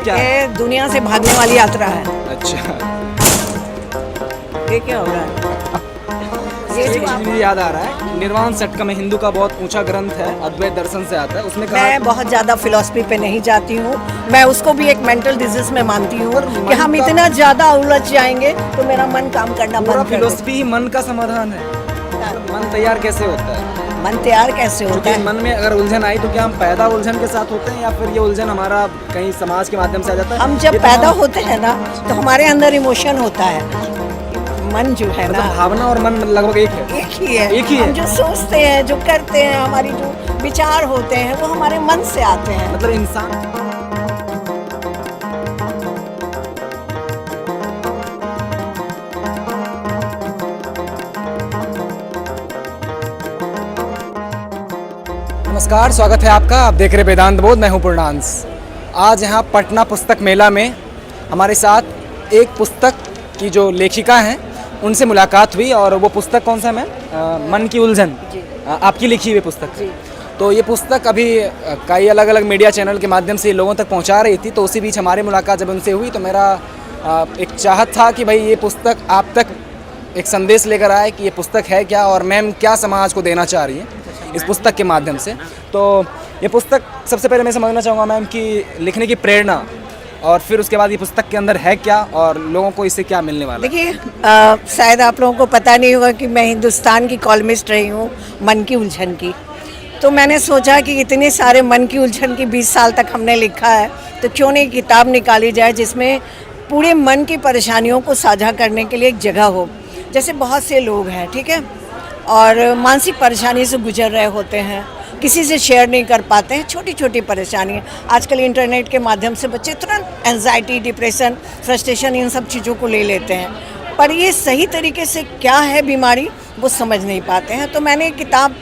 क्या है? ये दुनिया से भागने वाली यात्रा है। अच्छा, ये क्या हो रहा है? ये एक जो चीज आप- मुझे याद आ रहा है, निर्वाण षटकम हिंदू का बहुत ऊंचा ग्रंथ है, अद्वैत दर्शन से आता है। उसमें कहा मैं बहुत ज़्यादा फिलॉसफी पे नहीं जाती हूँ। मैं उसको भी एक मेंटल डिजीज में मानती हूँ कि हम इतना ज़्यादा उलझ जाएंगे तो मेरा मन काम करना पूरा बंद कर फिलोसफी ही मन का समाधान है। देगा। मन तैयार कैसे होता है? मन तैयार कैसे होता क्योंकि है? मन में अगर उलझन आई तो क्या हम पैदा उलझन के साथ होते हैं, या फिर ये उलझन हमारा कहीं समाज के माध्यम से आ जाता है? हम जब ये पैदा तमाम- होते हैं ना तो हमारे अंदर इमोशन होता है। मन जो है ना मतलब भावना और मन लगभग एक है। एक ही है। एक ही है। हम जो सोचते हैं, जो करते हैं, हमारी जो विचार होते हैं वो हमारे मन से आते हैं। मतलब इंसान नमस्कार, स्वागत है आपका। आप देख रहे वेदांत बोध, मैं हूं पूर्णांश। आज यहाँ पटना पुस्तक मेला में हमारे साथ एक पुस्तक की जो लेखिका हैं उनसे मुलाकात हुई। और वो पुस्तक कौन सा है मैम? मन की उलझन, आपकी लिखी हुई पुस्तक। तो ये पुस्तक अभी कई अलग अलग मीडिया चैनल के माध्यम से लोगों तक पहुंचा रही थी। तो उसी बीच हमारी मुलाकात जब उनसे हुई तो मेरा एक चाहत था कि भाई ये पुस्तक आप तक एक संदेश लेकर आए कि ये पुस्तक है क्या और मैम क्या समाज को देना चाह रही है इस पुस्तक के माध्यम से। तो ये पुस्तक सबसे पहले मैं समझना चाहूँगा मैम कि लिखने की प्रेरणा, और फिर उसके बाद ये पुस्तक के अंदर है क्या और लोगों को इससे क्या मिलने वाला है? देखिए, शायद आप लोगों को पता नहीं होगा कि मैं हिंदुस्तान की कॉलमिस्ट रही हूँ मन की उलझन की। तो मैंने सोचा कि इतने सारे मन की उलझन की 20 साल तक हमने लिखा है तो क्यों नहीं किताब निकाली जाए जिसमें पूरे मन की परेशानियों को साझा करने के लिए एक जगह हो। जैसे बहुत से लोग हैं, ठीक है, और मानसिक परेशानी से गुजर रहे होते हैं, किसी से शेयर नहीं कर पाते हैं, छोटी छोटी परेशानी। आजकल इंटरनेट के माध्यम से बच्चे तुरंत एंजाइटी, डिप्रेशन, फ्रस्ट्रेशन, इन सब चीज़ों को ले लेते हैं, पर ये सही तरीके से क्या है बीमारी वो समझ नहीं पाते हैं। तो मैंने एक किताब,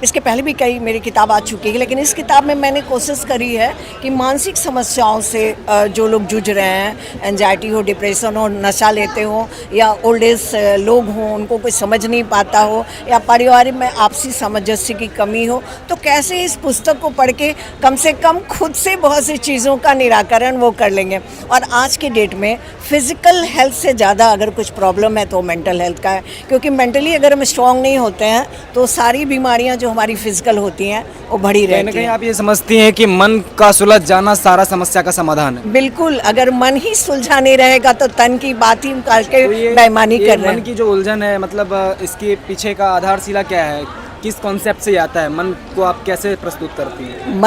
इसके पहले भी कई मेरी किताब आ चुकी है, लेकिन इस किताब में मैंने कोशिश करी है कि मानसिक समस्याओं से जो लोग जूझ रहे हैं, एंजाइटी हो, डिप्रेशन हो, नशा लेते हो, या ओल्ड एज लोग हों, उनको कोई समझ नहीं पाता हो, या परिवार में आपसी सामंजस्य की कमी हो, तो कैसे इस पुस्तक को पढ़ के कम से कम खुद से बहुत सी चीज़ों का निराकरण वो कर लेंगे। और आज के डेट में फिज़िकल हेल्थ से ज़्यादा अगर कुछ प्रॉब्लम है तो मेंटल हेल्थ का है, क्योंकि मेंटली अगर हम स्ट्रॉन्ग नहीं होते हैं तो सारी बीमारियां जो हमारी फिजिकल होती हैं वो बढ़ी कहीं ना रहती कहीं हैं। आप ये समझती हैं कि मन का सुलझ जाना सारा समस्या का समाधान है? बिल्कुल, अगर मन ही सुलझा नहीं रहेगा तो तन की बात ही करके तो बेईमानी ये कर रहे मन हैं। की जो उलझन है, मतलब इसके पीछे का आधारशिला क्या है? किस कॉन्सेप्ट से आता है? मन को आप कैसे प्रस्तुत करती हैं?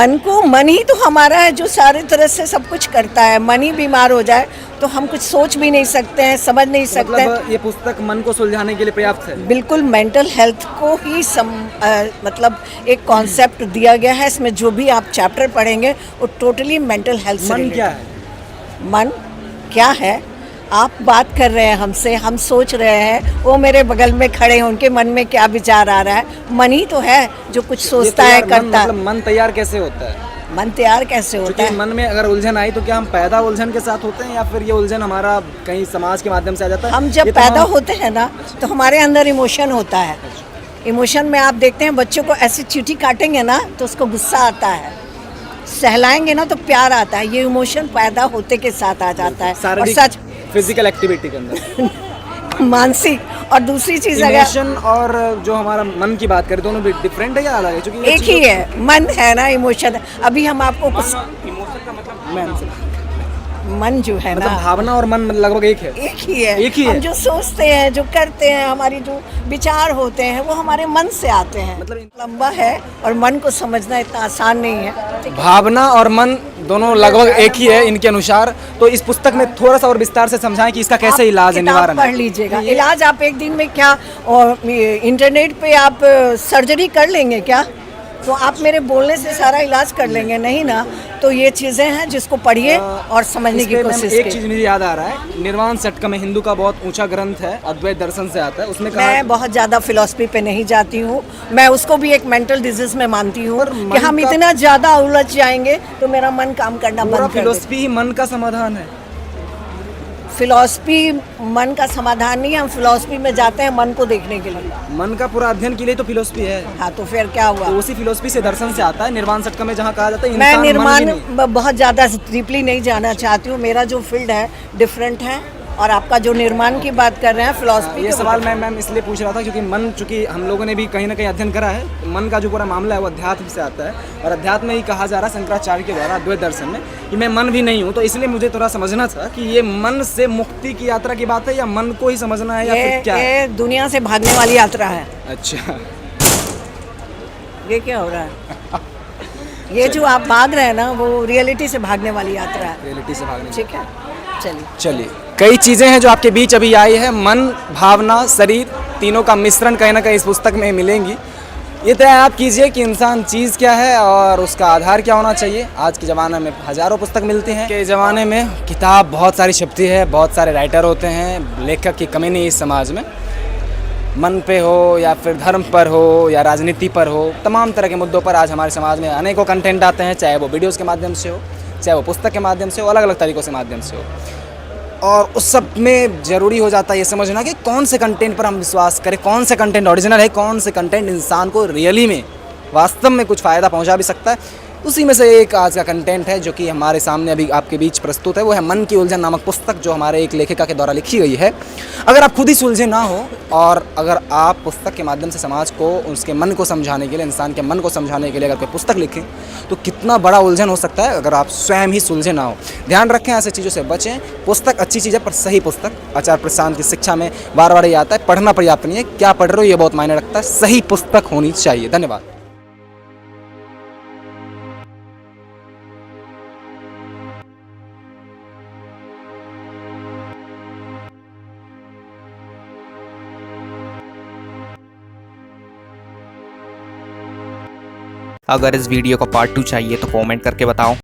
मन ही तो हमारा है जो सारे तरह से सब कुछ करता है। मन ही बीमार हो जाए तो हम कुछ सोच भी नहीं सकते हैं, समझ नहीं सकते हैं। मतलब ये पुस्तक मन को सुलझाने के लिए पर्याप्त है? बिल्कुल, मेंटल हेल्थ को ही मतलब एक कॉन्सेप्ट दिया गया है। इसमें जो भी आप चैप्टर पढ़ेंगे वो टोटली मेंटल हेल्थ से मन related क्या है। है? मन क्या है? आप बात कर रहे हैं हमसे, हम सोच रहे हैं, वो मेरे बगल में खड़े हैं, उनके मन में क्या विचार आ रहा है। मन ही तो है जो कुछ सोचता है, करता है। मतलब मन तैयार कैसे होता है? मन तैयार कैसे होता क्योंकि है? मन में अगर उलझन आई तो क्या हम पैदा उलझन के साथ होते हैं, या फिर ये उलझन हमारा कहीं समाज के माध्यम से आ जाता है? हम जब ये पैदा तमाम- होते हैं ना तो हमारे अंदर इमोशन होता है। इमोशन में आप देखते हैं बच्चों को ऐसी चींटी काटेंगे ना तो उसको गुस्सा आता है, सहलाएंगे ना तो प्यार आता है। ये इमोशन पैदा होते के साथ आ जाता है। और शारीरिक सच फिजिकल एक्टिविटी के अंदर मानसिक और दूसरी चीज़ अगर इमोशन और जो हमारा मन की बात करें, दोनों भी डिफरेंट है या अलग है? क्योंकि ये एक ही है, मन है ना, इमोशन है। अभी हम आपको कुछ मन जो है मतलब ना भावना और मन लगभग एक है। एक ही है। एक ही है। हम जो सोचते हैं, जो करते हैं, हमारी जो विचार होते हैं वो हमारे मन से आते हैं। मतलब लंबा है और मन को समझना इतना आसान नहीं है। भावना और मन दोनों लगभग एक ही है इनके अनुसार। तो इस पुस्तक में थोड़ा सा और विस्तार से समझाएं कि इसका कैसे आप इलाज है, किताब निवारण पढ़ है? लीजिएगा। इलाज आप एक दिन में क्या, और इंटरनेट पे आप सर्जरी कर लेंगे क्या? तो आप मेरे बोलने से सारा इलाज कर लेंगे? नहीं ना। तो ये चीज़ें हैं जिसको पढ़िए और समझने इस की पे मैम कोशिश एक कीजिए। चीज मुझे याद आ रहा है, निर्वाण षटकम हिंदू का बहुत ऊंचा ग्रंथ है, अद्वैत दर्शन से आता है। उसमें कहा मैं बहुत ज़्यादा फिलॉसफी पे नहीं जाती हूँ। मैं उसको भी एक मेंटल डिजीज में मानती हूँ कि हम इतना ज़्यादा उलझ जाएंगे तो मेरा मन काम करना पूरा बंद कर देगा। फिलोसफी ही मन का समाधान है। फिलॉसफी मन का समाधान नहीं है, हम फिलॉसफी में जाते हैं मन को देखने के लिए। मन का पूरा अध्ययन के लिए तो फिलोसफी है। हाँ तो फिर क्या हुआ? तो उसी फिलोसफी से दर्शन से आता है, निर्वाण षटक में जहाँ कहा जाता है मैं इंसान मन ही निर्माण नहीं। बहुत ज़्यादा डीपली नहीं जाना चाहती हूँ, मेरा जो फील्ड है डिफरेंट है, और आपका जो निर्माण की बात कर रहे हैं फिलॉसफी ये सवाल मैं मैम इसलिए पूछ रहा था क्योंकि मन, चूंकि हम लोगों ने भी कहीं ना कहीं अध्ययन करा है, मन का जो पूरा मामला है वो अध्यात्म से आता है, और अध्यात्म में ही कहा जा रहा है शंकराचार्य के द्वारा अद्वैत दर्शन में कि मैं मन भी नहीं हूँ। तो इसलिए मुझे थोड़ा समझना था कि ये मन से मुक्ति की यात्रा की बात है या मन को ही समझना है या फिर क्या है? ये दुनिया से भागने वाली यात्रा है। अच्छा, ये क्या हो रहा है? ये जो आप भाग रहे हैं ना, वो रियलिटी से भागने वाली यात्रा है। रियलिटी से भागने। ठीक है, चलिए चलिए, कई चीज़ें हैं जो आपके बीच अभी आई है, मन, भावना, शरीर, तीनों का मिश्रण कहीं ना कहीं इस पुस्तक में मिलेंगी। ये तय आप कीजिए कि इंसान चीज़ क्या है और उसका आधार क्या होना चाहिए। आज के ज़माने में हज़ारों पुस्तक मिलती हैं, के ज़माने में किताब बहुत सारी छपती है, बहुत सारे राइटर होते हैं, लेखक की कमी नहीं इस समाज में। मन पे हो या फिर धर्म पर हो या राजनीति पर हो, तमाम तरह के मुद्दों पर आज हमारे समाज में अनेकों कंटेंट आते हैं, चाहे वो वीडियोज़ के माध्यम से हो, चाहे वो पुस्तक के माध्यम से हो, अलग अलग तरीक़ों से माध्यम से हो। और उस सब में ज़रूरी हो जाता है ये समझना कि कौन से कंटेंट पर हम विश्वास करें, कौन से कंटेंट ओरिजिनल है, कौन से कंटेंट इंसान को रियली में वास्तव में कुछ फ़ायदा पहुंचा भी सकता है। उसी में से एक आज का कंटेंट है जो कि हमारे सामने अभी आपके बीच प्रस्तुत है, वो है मन की उलझन नामक पुस्तक, जो हमारे एक लेखिका के द्वारा लिखी गई है। अगर आप खुद ही सुलझे ना हो और अगर आप पुस्तक के माध्यम से समाज को उसके मन को समझाने के लिए, इंसान के मन को समझाने के लिए अगर कोई पुस्तक लिखें तो कितना बड़ा उलझन हो सकता है अगर आप स्वयं ही सुलझे ना हो। ध्यान रखें, ऐसे चीज़ों से बचें। पुस्तक अच्छी चीज़ है पर सही पुस्तक। आचार्य प्रशांत की शिक्षा में बार बार ये आता है, पढ़ना पर्याप्त नहीं है, क्या पढ़ रहे हो ये बहुत मायने रखता है, सही पुस्तक होनी चाहिए। धन्यवाद। अगर इस वीडियो का पार्ट 2 चाहिए तो कमेंट करके बताओ।